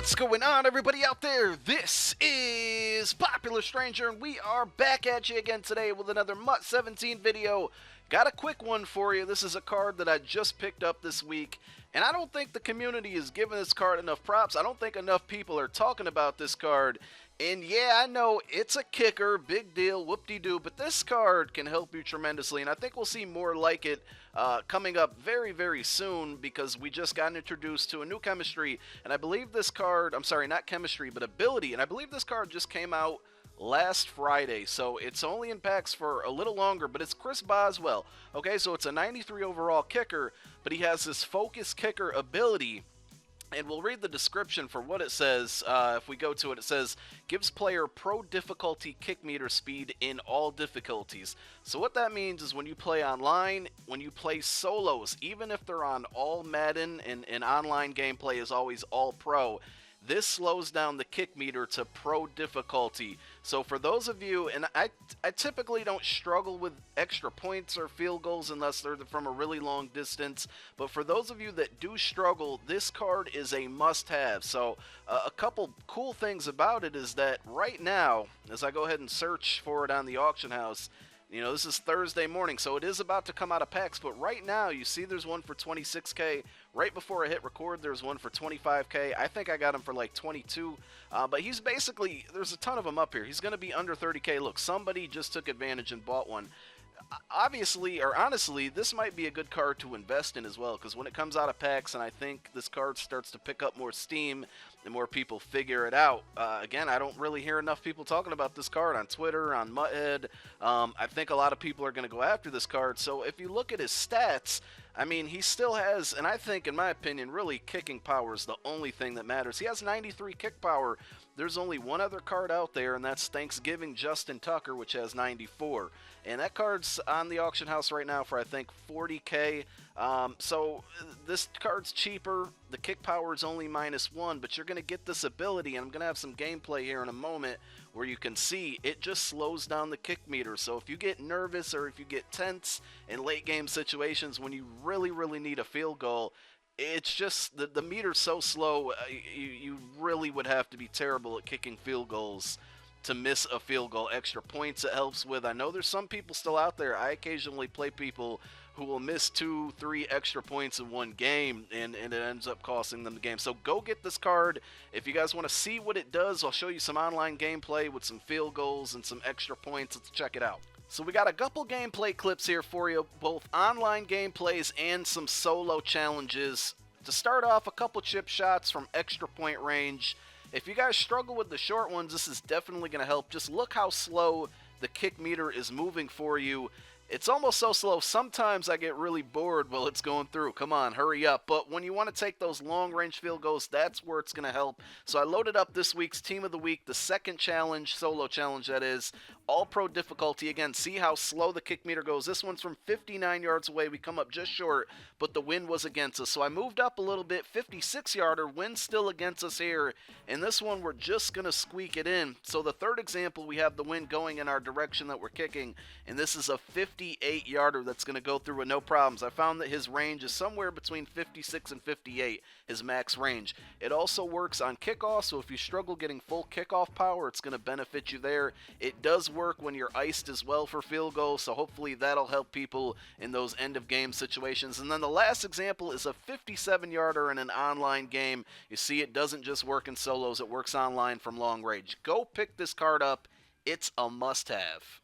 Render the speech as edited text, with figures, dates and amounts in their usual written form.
What's going on, everybody out there? This is Popular Stranger, and we are back at you again today with another MUT 17 video. Got a quick one for you. This is a card that I just picked up this week, and I don't think the community is giving this card enough props. I don't think enough people are talking about this card. And yeah, I know it's a kicker, big deal, whoop-de-doo, but this card can help you tremendously, and I think we'll see more like it coming up very, very soon, because we just got introduced to a new chemistry, and I believe this card, I'm sorry, not chemistry, but ability, and I believe this card just came out last Friday, so it's only in packs for a little longer, but it's Chris Boswell. Okay, so it's a 93 overall kicker, but he has this focus kicker ability. And we'll read the description for what it says. If we go to it, it says, gives player pro difficulty kick meter speed in all difficulties. So what that means is when you play online, when you play solos, even if they're on all Madden and online gameplay is always all pro, this slows down the kick meter to pro difficulty. So for those of you, and I typically don't struggle with extra points or field goals unless they're from a really long distance, but for those of you that do struggle, this card is a must-have. So a couple cool things about it is that right now, as I go ahead and search for it on the auction house, you know, this is Thursday morning, so it is about to come out of packs, but right now, you see there's one for 26K. Right before I hit record, there's one for 25K. I think I got him for like 22, but he's basically, there's a ton of them up here. He's going to be under 30K. Look, somebody just took advantage and bought one. Obviously, or honestly, this might be a good card to invest in as well, because when it comes out of packs, and I think this card starts to pick up more steam and more people figure it out. Again, I don't really hear enough people talking about this card on Twitter, on Muthead. I think a lot of people are going to go after this card. So if you look at his stats, I mean, he still has, and I think, in my opinion, really kicking power is the only thing that matters. He has 93 kick power. There's only one other card out there, and that's Thanksgiving Justin Tucker, which has 94. And that card's on the auction house right now for, I think, 40K. So this card's cheaper. The kick power is only -1, but you're going to get this ability, and I'm going to have some gameplay here in a moment where you can see it just slows down the kick meter. So if you get nervous or if you get tense in late game situations when you really, really need a field goal, it's just the meter's so slow, you really would have to be terrible at kicking field goals to miss a field goal. Extra points it helps with. I know there's some people still out there. I occasionally play people who will miss 2-3 extra points in one game, and it ends up costing them the game. So go get this card. If you guys want to see what it does, I'll show you some online gameplay with some field goals and some extra points. Let's check it out. So we got a couple gameplay clips here for you, both online gameplays and some solo challenges. To start off, a couple chip shots from extra point range. If you guys struggle with the short ones, this is definitely going to help. Just look how slow the kick meter is moving for you. It's almost so slow, sometimes I get really bored while it's going through. Come on, hurry up. But when you want to take those long-range field goals, that's where it's going to help. So I loaded up this week's Team of the Week, the second challenge, solo challenge that is, all-pro difficulty. Again, see how slow the kick meter goes. This one's from 59 yards away. We come up just short, but the wind was against us. So I moved up a little bit, 56-yarder, wind still against us here. And this one, we're just going to squeak it in. So the third example, we have the wind going in our direction that we're kicking, and this is a 58-yarder that's going to go through with no problems. I found that his range is somewhere between 56 and 58, his max range. It also works on kickoff, so if you struggle getting full kickoff power, it's going to benefit you there. It does work when you're iced as well for field goals, so hopefully that'll help people in those end-of-game situations. And then the last example is a 57-yarder in an online game. You see, it doesn't just work in solos, it works online from long range. Go pick this card up. It's a must-have.